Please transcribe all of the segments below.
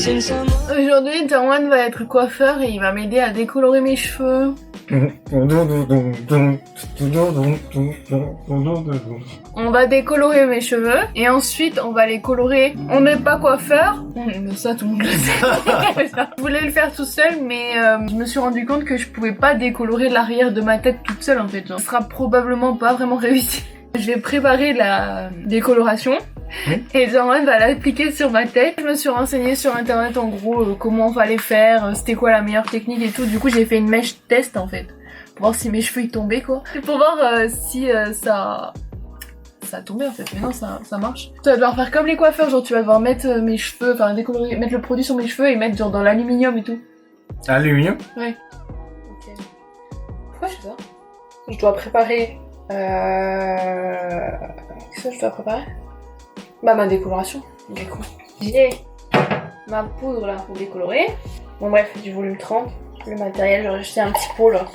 Aujourd'hui, Tawan va être coiffeur et il va m'aider à décolorer mes cheveux. On va décolorer mes cheveux et ensuite on va les colorer. On n'est pas coiffeur, mais ça tout le monde le sait. Je voulais le faire tout seul, mais je me suis rendu compte que je pouvais pas décolorer l'arrière de ma tête toute seule en fait. Genre. Ce sera probablement pas vraiment réussi. Je vais préparer la décoloration. Et Jordan va l'appliquer sur ma tête. Je me suis renseignée sur internet en gros comment fallait faire, c'était quoi la meilleure technique et tout. Du coup j'ai fait une mèche test en fait. Pour voir si mes cheveux ils tombaient quoi. Et pour voir si ça a tombé en fait. Mais non ça marche. Tu vas devoir faire comme les coiffeurs, genre tu vas devoir mettre mes cheveux, enfin décolorer, mettre le produit sur mes cheveux et mettre genre dans l'aluminium et tout. Aluminium? Ouais. Ok. Pourquoi je fais ça? Je dois préparer... Qu'est-ce que je dois préparer? Bah ma décoloration, du coup. J'ai ma poudre là pour décolorer. Bon bref, du volume 30. Le matériel, j'aurais jeté un petit pot là.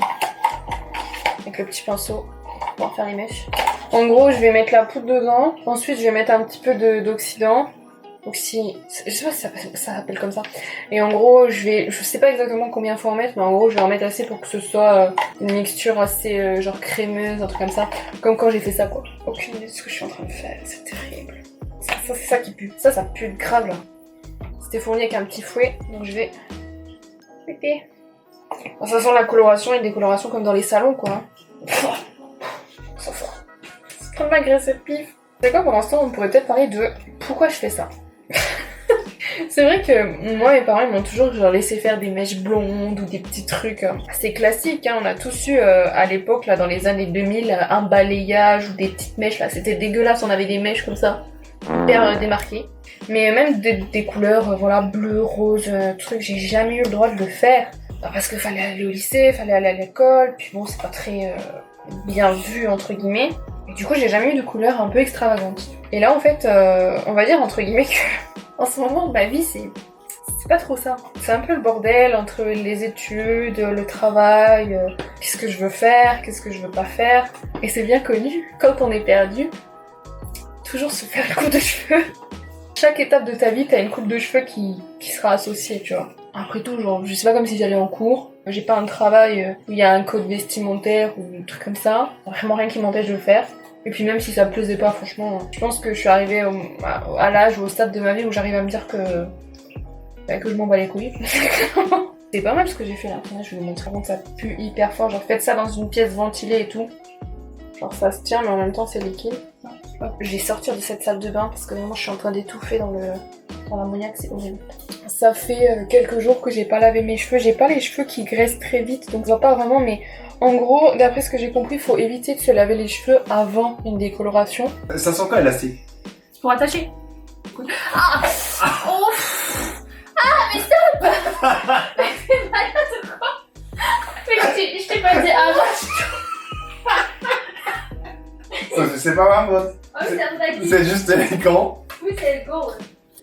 Avec le petit pinceau pour pouvoir faire les mèches. En gros, je vais mettre la poudre dedans. Ensuite, je vais mettre un petit peu d'oxydant. Je sais pas si ça s'appelle comme ça. Et en gros, je sais pas exactement combien faut en mettre, mais en gros, je vais en mettre assez pour que ce soit une mixture assez genre crémeuse, un truc comme ça. Comme quand j'ai fait ça quoi. Aucune idée de ce que je suis en train de faire, c'est terrible. Ça c'est ça qui pue. Ça pue de grave là. C'était fourni avec un petit fouet, donc je vais péter. De toute façon, la coloration et décoloration comme dans les salons quoi. C'est en train de m'agresser le pif. C'est quoi pour l'instant, on pourrait peut-être parler de pourquoi je fais ça. C'est vrai que moi, mes parents ils m'ont toujours genre laissé faire des mèches blondes ou des petits trucs. C'est classique, hein, on a tous eu à l'époque, là dans les années 2000, un balayage ou des petites mèches là. C'était dégueulasse, on avait des mèches comme ça, hyper démarquées. Mais même des couleurs, voilà, bleu, rose, truc, j'ai jamais eu le droit de le faire. Parce qu'il fallait aller au lycée, fallait aller à l'école, puis bon, c'est pas très bien vu entre guillemets. Et du coup, j'ai jamais eu de couleurs un peu extravagantes. Et là, en fait, on va dire entre guillemets que en ce moment, ma vie, c'est pas trop ça. C'est un peu le bordel entre les études, le travail, qu'est-ce que je veux faire, qu'est-ce que je veux pas faire. Et c'est bien connu, quand on est perdu, toujours se faire une coupe de cheveux. Chaque étape de ta vie, t'as une coupe de cheveux qui sera associée, tu vois. Après tout, genre, je sais pas comme si j'allais en cours. J'ai pas un travail où il y a un code vestimentaire ou un truc comme ça. Vraiment rien qui m'empêche de le faire. Et puis même si ça me plaisait pas, franchement, je pense que je suis arrivée à l'âge ou au stade de ma vie où j'arrive à me dire que je m'en bats les couilles. C'est pas mal ce que j'ai fait là. Je vais vous montrer comment ça pue hyper fort. Genre faites ça dans une pièce ventilée et tout. Genre ça se tient mais en même temps c'est liquide. Je vais sortir de cette salle de bain parce que vraiment je suis en train d'étouffer dans l'ammoniaque, c'est horrible. Ça fait quelques jours que j'ai pas lavé mes cheveux. J'ai pas les cheveux qui graissent très vite donc ça va pas vraiment, mais en gros, d'après ce que j'ai compris, il faut éviter de se laver les cheveux avant une décoloration. Ça sent quoi l'élastique? Pour attacher. Ah oh ah mais stop. C'est malade ou quoi? Mais je t'ai pas dit arrache. C'est pas ma faute. Oh, c'est juste élégant. Oui, c'est élégant.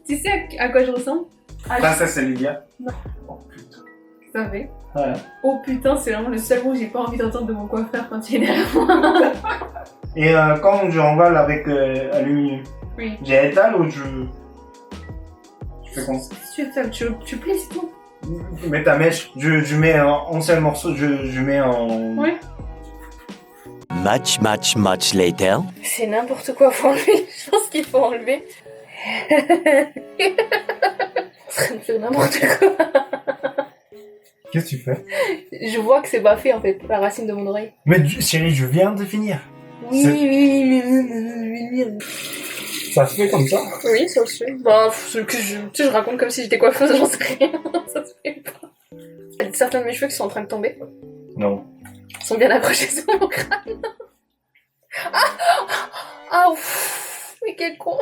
Tu sais à quoi je ressemble? Princesse Olivia. Non. Oh putain. Ça fait. Ouais. Oh putain, c'est vraiment le seul mot que j'ai pas envie d'entendre de mon coiffeur quand il est derrière moi. Et quand je remballe avec aluminium, oui. J'étale ou je fais comme ça? Tu plies, c'est tout. Mets ta mèche, je mets un seul morceau, je mets en... Oui. Much later. C'est n'importe quoi, faut enlever. Je pense qu'il faut enlever. Ça me fait n'importe quoi. Qu'est-ce que tu fais? Je vois que c'est pas fait en fait, la racine de mon oreille. Mais chérie, je viens de finir. Oui. Ça se fait comme ça? Oui, ça se fait. Bah, je raconte comme si j'étais coiffeuse, j'en sais rien. Ça se fait pas. Il y a certains de mes cheveux qui sont en train de tomber. Non. Ils sont bien accrochés sur mon crâne. Ah ouf. Mais quel con.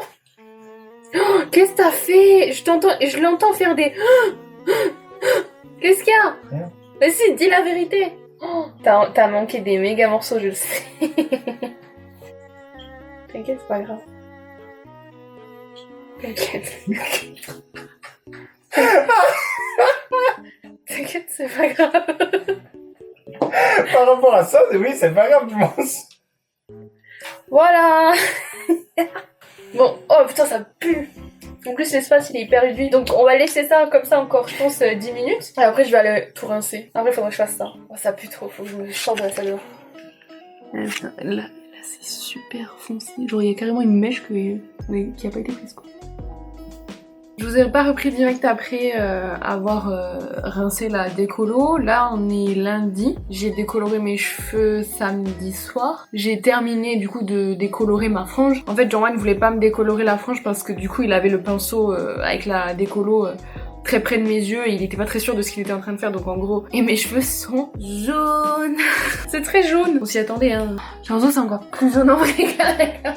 Oh, qu'est-ce que t'as fait? Je l'entends faire des... Qu'est-ce qu'il y a? Rien. Vas-y, dis la vérité. Oh, t'as manqué des méga morceaux, je le sais. T'inquiète, c'est pas grave. T'inquiète. T'inquiète, c'est pas grave. Par rapport à ça, oui, c'est pas grave, je pense. Voilà. Bon, oh putain, ça pue. En plus l'espace il est hyper réduit. Donc on va laisser ça comme ça encore je pense 10 minutes. Et après je vais aller tout rincer. Après il faudrait que je fasse ça. Oh, ça pue trop, faut que je me sorte de la salle de bain. Là c'est super foncé. Genre il y a carrément une mèche qui a pas été prise quoi. Je vous ai pas repris direct après avoir rincé la décolo. Là on est lundi. J'ai décoloré mes cheveux samedi soir. J'ai terminé du coup de décolorer ma frange. En fait Jean-Juan voulait pas me décolorer la frange parce que du coup il avait le pinceau avec la décolo très près de mes yeux et il était pas très sûr de ce qu'il était en train de faire donc en gros. Et mes cheveux sont jaunes. C'est très jaune. On s'y attendait hein. J'ai l'impression que c'est encore plus jaune en vrai qu'à la caméra.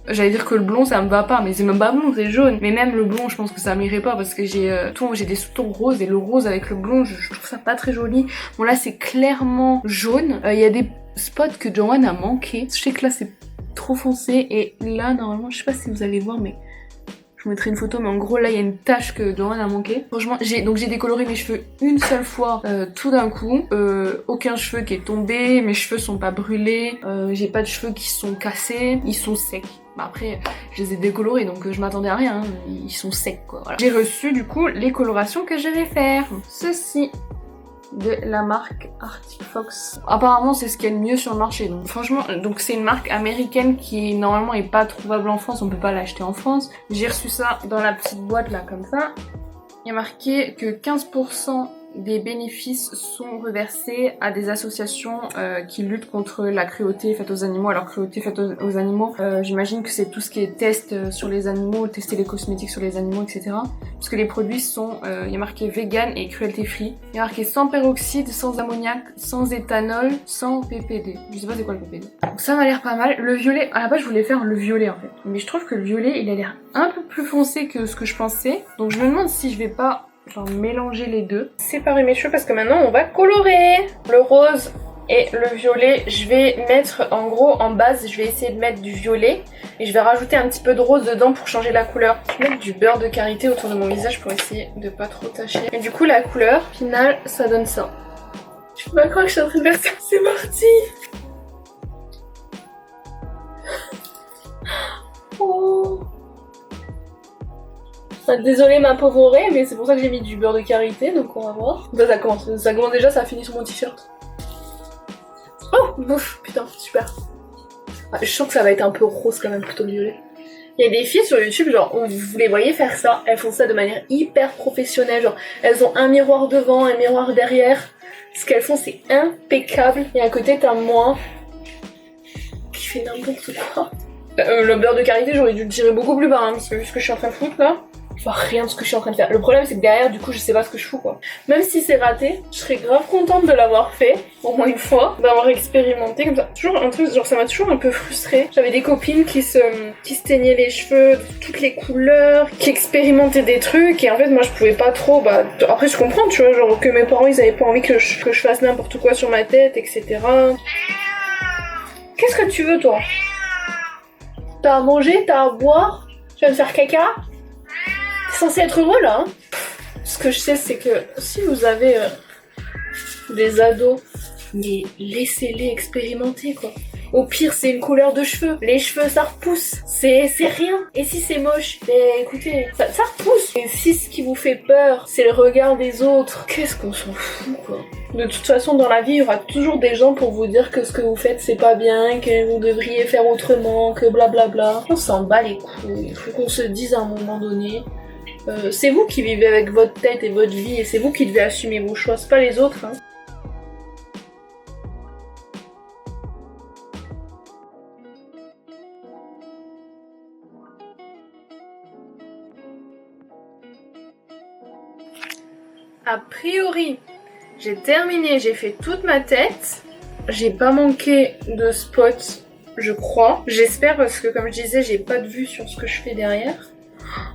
J'allais dire que le blond ça me va pas mais c'est même pas blond, c'est jaune. Mais même le blond je pense que ça m'irait pas parce que j'ai des sous-tons roses et le rose avec le blond je trouve ça pas très joli. Bon là c'est clairement jaune. Il y a des spots que Joanne a manqué. Je sais que là c'est trop foncé et là normalement je sais pas si vous allez voir mais je vous mettrai une photo mais en gros là il y a une tache que Joanne a manqué. Franchement j'ai décoloré mes cheveux une seule fois tout d'un coup. Aucun cheveu qui est tombé, mes cheveux sont pas brûlés, j'ai pas de cheveux qui sont cassés, ils sont secs. Bah après je les ai décolorés donc je m'attendais à rien, hein. Ils sont secs quoi. Voilà. J'ai reçu du coup les colorations que je vais faire. Ceci de la marque Arctic Fox. Apparemment c'est ce qu'il y a de mieux sur le marché donc franchement donc c'est une marque américaine qui normalement est pas trouvable en France, on peut pas l'acheter en France. J'ai reçu ça dans la petite boîte là comme ça. Il y a marqué que 15% des bénéfices sont reversés à des associations qui luttent contre la cruauté faite aux animaux. Alors cruauté faite aux animaux, j'imagine que c'est tout ce qui est test sur les animaux, tester les cosmétiques sur les animaux, etc. Parce que les produits sont, il y a marqué vegan et cruelty free. Il y a marqué sans peroxyde, sans ammoniac, sans éthanol, sans PPD. Je sais pas c'est quoi le PPD. Donc ça m'a l'air pas mal. Le violet, à la base je voulais faire le violet en fait. Mais je trouve que le violet il a l'air un peu plus foncé que ce que je pensais. Donc je me demande si je vais pas mélanger les deux. Séparer mes cheveux parce que maintenant on va colorer. Le rose et le violet, je vais mettre en gros en base, je vais essayer de mettre du violet et je vais rajouter un petit peu de rose dedans pour changer la couleur. Je vais mettre du beurre de karité autour de mon visage pour essayer de pas trop tacher. Et du coup la couleur finale ça donne ça. Je peux pas croire que je suis en train de faire ça. C'est parti. Oh. Désolée ma pauvre oreille, mais c'est pour ça que j'ai mis du beurre de karité, donc on va voir. Ça commence déjà, ça finit sur mon t-shirt. Oh ouf, putain, super. Ah, je sens que ça va être un peu rose quand même, plutôt que violet. Il y a des filles sur YouTube, genre, vous les voyez faire ça, elles font ça de manière hyper professionnelle, genre, elles ont un miroir devant, un miroir derrière. Ce qu'elles font, c'est impeccable. Et à côté, t'as moi, qui fait n'importe quoi. Le beurre de karité, j'aurais dû le tirer beaucoup plus bas, hein, parce que vu ce que je suis en train de foutre là, je vois rien de ce que je suis en train de faire. Le problème c'est que derrière du coup je sais pas ce que je fous quoi. Même si c'est raté, je serais grave contente de l'avoir fait, au moins une fois, d'avoir expérimenté comme ça. Toujours un truc, genre ça m'a toujours un peu frustrée. J'avais des copines qui se teignaient les cheveux de toutes les couleurs, qui expérimentaient des trucs et en fait moi je pouvais pas trop, bah après je comprends tu vois, genre que mes parents ils avaient pas envie que je fasse n'importe quoi sur ma tête, etc. Qu'est-ce que tu veux toi? T'as à manger, t'as à boire, tu vas me faire caca? T'es censé être heureux là, hein? Ce que je sais c'est que si vous avez des ados, mais laissez-les expérimenter quoi. Au pire c'est une couleur de cheveux, les cheveux ça repousse, c'est rien. Et si c'est moche, ben écoutez, ça repousse. Et si ce qui vous fait peur c'est le regard des autres, qu'est-ce qu'on s'en fout quoi. De toute façon dans la vie il y aura toujours des gens pour vous dire que ce que vous faites c'est pas bien, que vous devriez faire autrement, que blablabla. On s'en bat les couilles, il faut qu'on se dise à un moment donné, c'est vous qui vivez avec votre tête et votre vie et c'est vous qui devez assumer vos choix, c'est pas les autres hein. A priori, j'ai terminé, j'ai fait toute ma tête. J'ai pas manqué de spots, je crois. J'espère parce que comme je disais, j'ai pas de vue sur ce que je fais derrière.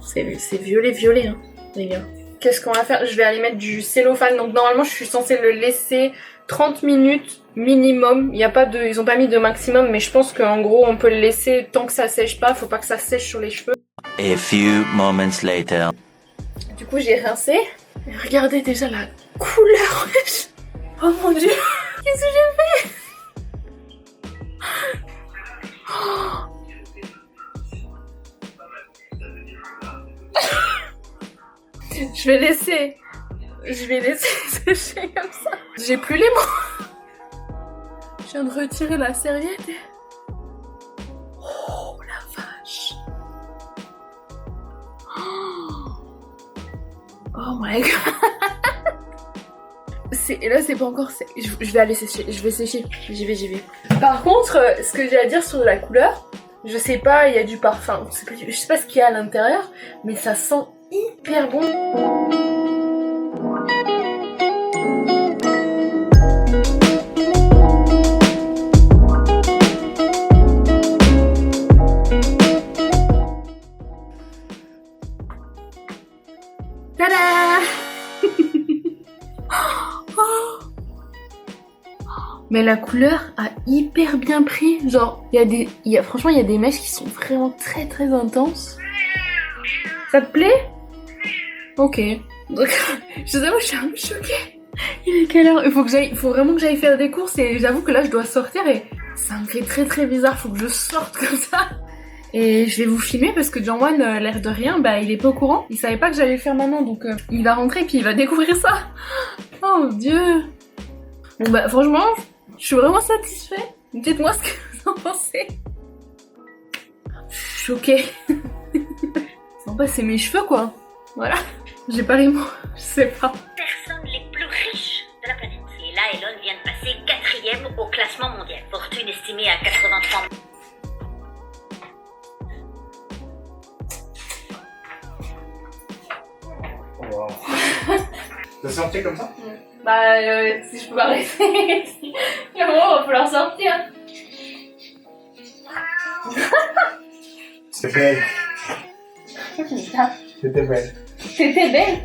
C'est violet, hein, les gars. Qu'est-ce qu'on va faire? Je vais aller mettre du cellophane. Donc normalement, je suis censée le laisser 30 minutes minimum. Il y a pas de, ils ont pas mis de maximum, mais je pense qu'en gros, on peut le laisser tant que ça sèche pas. Faut pas que ça sèche sur les cheveux. A few moments later. Du coup, j'ai rincé. Regardez déjà la couleur. Oh mon dieu. Qu'est-ce que j'ai fait? Oh. Je vais laisser sécher comme ça. J'ai plus les mots. Je viens de retirer la serviette et... Oh la vache. Oh my god. Et là c'est pas encore sec. Je vais aller sécher. Je vais sécher. J'y vais. Par contre, ce que j'ai à dire sur la couleur, je sais pas, il y a du parfum. Je sais pas ce qu'il y a à l'intérieur, mais ça sent hyper bon. Tada! Mais la couleur a hyper bien pris. Genre, franchement, il y a des mèches qui sont vraiment très très intenses. Ça te plaît? Ok. Donc, je vous avoue, je suis un peu choquée. Il est quelle heure? Il faut vraiment que j'aille faire des courses et j'avoue que là, je dois sortir et ça me fait très très bizarre. Faut que je sorte comme ça. Et je vais vous filmer parce que Jean-Wan, l'air de rien, bah il est pas au courant. Il savait pas que j'allais le faire maintenant, donc il va rentrer et puis il va découvrir ça. Oh mon dieu. Bon bah franchement, je suis vraiment satisfaite. Dites-moi ce que vous en pensez. Je suis choquée. Non pas c'est mes cheveux quoi. Voilà. J'ai pas les mots, je sais pas. Personnes les plus riches de la planète. Et là, Elon vient de passer 4e au classement mondial. Fortune estimée à 83 millions. Wow. T'as sorti comme ça? Bah si je peux pas rester ici, il va falloir sortir. C'était belle. C'était belle. C'était belle.